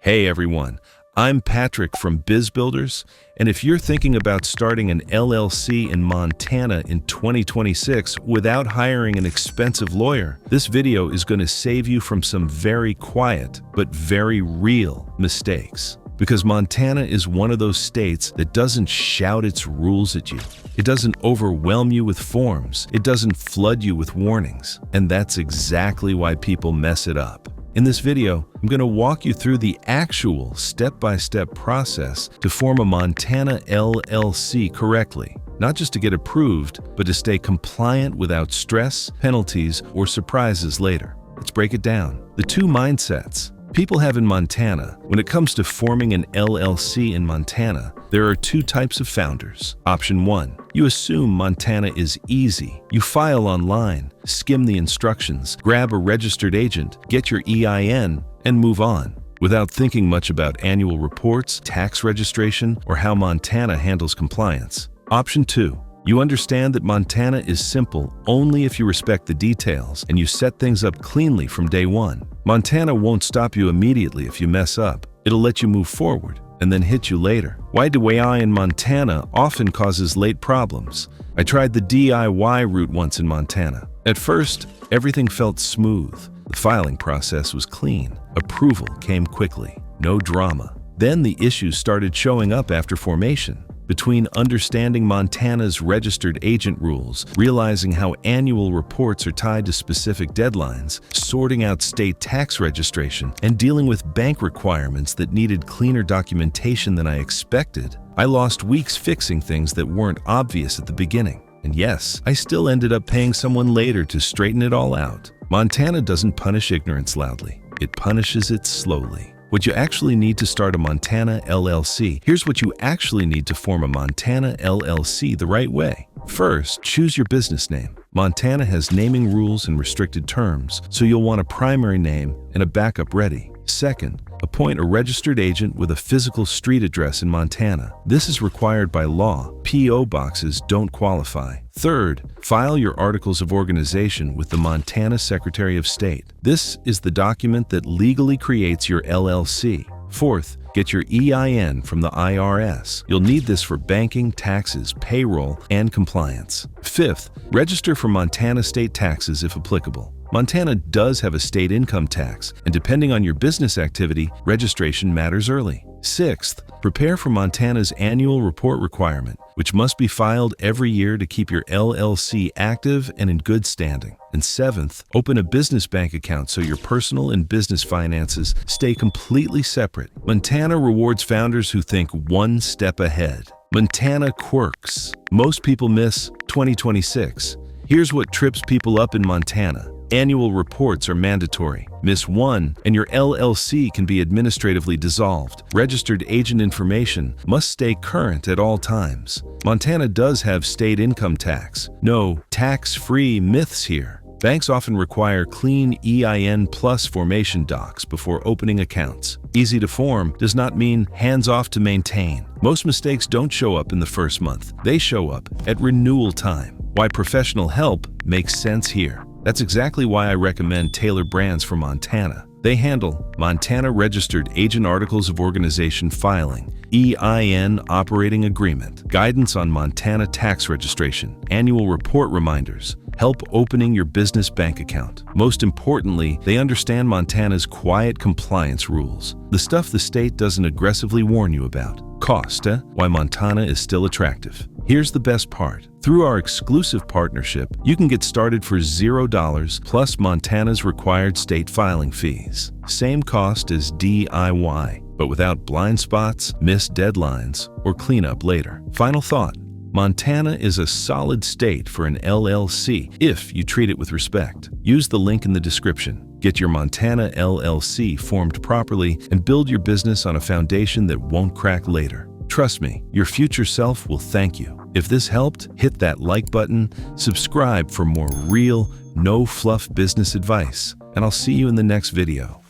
Hey everyone, I'm Patrick from Biz Builders, and if you're thinking about starting an LLC in Montana in 2026 without hiring an expensive lawyer, this video is going to save you from some very quiet but very real mistakes. Because Montana is one of those states that doesn't shout its rules at you. It doesn't overwhelm you with forms. It doesn't flood you with warnings. And that's exactly why people mess it up. In this video, I'm going to walk you through the actual step-by-step process to form a Montana LLC correctly. Not just to get approved, but to stay compliant without stress, penalties, or surprises later. Let's break it down. The two mindsets people have in Montana. When it comes to forming an LLC in Montana, there are two types of founders. Option 1. You assume Montana is easy. You file online, skim the instructions, grab a registered agent, get your EIN, and move on, without thinking much about annual reports, tax registration, or how Montana handles compliance. Option 2. You understand that Montana is simple only if you respect the details and you set things up cleanly from day one. Montana won't stop you immediately if you mess up. It'll let you move forward and then hit you later. Why DIY in Montana often causes late problems. I tried the DIY route once in Montana. At first, everything felt smooth. The filing process was clean. Approval came quickly. No drama. Then the issues started showing up after formation. Between understanding Montana's registered agent rules, realizing how annual reports are tied to specific deadlines, sorting out state tax registration, and dealing with bank requirements that needed cleaner documentation than I expected, I lost weeks fixing things that weren't obvious at the beginning. And yes, I still ended up paying someone later to straighten it all out. Montana doesn't punish ignorance loudly. It punishes it slowly. What you actually need to start a Montana LLC. Here's what you actually need to form a Montana LLC the right way. First, choose your business name. Montana has naming rules and restricted terms, so you'll want a primary name and a backup ready. Second, appoint a registered agent with a physical street address in Montana. This is required by law. P.O. boxes don't qualify. Third, file your articles of organization with the Montana Secretary of State. This is the document that legally creates your LLC. Fourth, get your EIN from the IRS. You'll need this for banking, taxes, payroll, and compliance. Fifth, register for Montana state taxes if applicable. Montana does have a state income tax, and depending on your business activity, registration matters early. Sixth, prepare for Montana's annual report requirement, which must be filed every year to keep your LLC active and in good standing. And seventh, open a business bank account so your personal and business finances stay completely separate. Montana rewards founders who think one step ahead. Montana quirks. Most people miss 2026. Here's what trips people up in Montana. Annual reports are mandatory. Miss one, and your LLC can be administratively dissolved. Registered agent information must stay current at all times. Montana does have state income tax. No tax-free myths here. Banks often require clean EIN plus formation docs before opening accounts. Easy to form does not mean hands-off to maintain. Most mistakes don't show up in the first month. They show up at renewal time. Why professional help makes sense here. That's exactly why I recommend Taylor Brands for Montana. They handle Montana Registered Agent Articles of Organization filing, EIN operating agreement, guidance on Montana tax registration, annual report reminders, help opening your business bank account. Most importantly, they understand Montana's quiet compliance rules, the stuff the state doesn't aggressively warn you about. Cost, why Montana is still attractive. Here's the best part. Through our exclusive partnership, you can get started for $0 plus Montana's required state filing fees. Same cost as DIY, but without blind spots, missed deadlines, or cleanup later. Final thought. Montana is a solid state for an LLC if you treat it with respect. Use the link in the description. Get your Montana LLC formed properly and build your business on a foundation that won't crack later. Trust me, your future self will thank you. If this helped, hit that like button, subscribe for more real, no-fluff business advice, and I'll see you in the next video.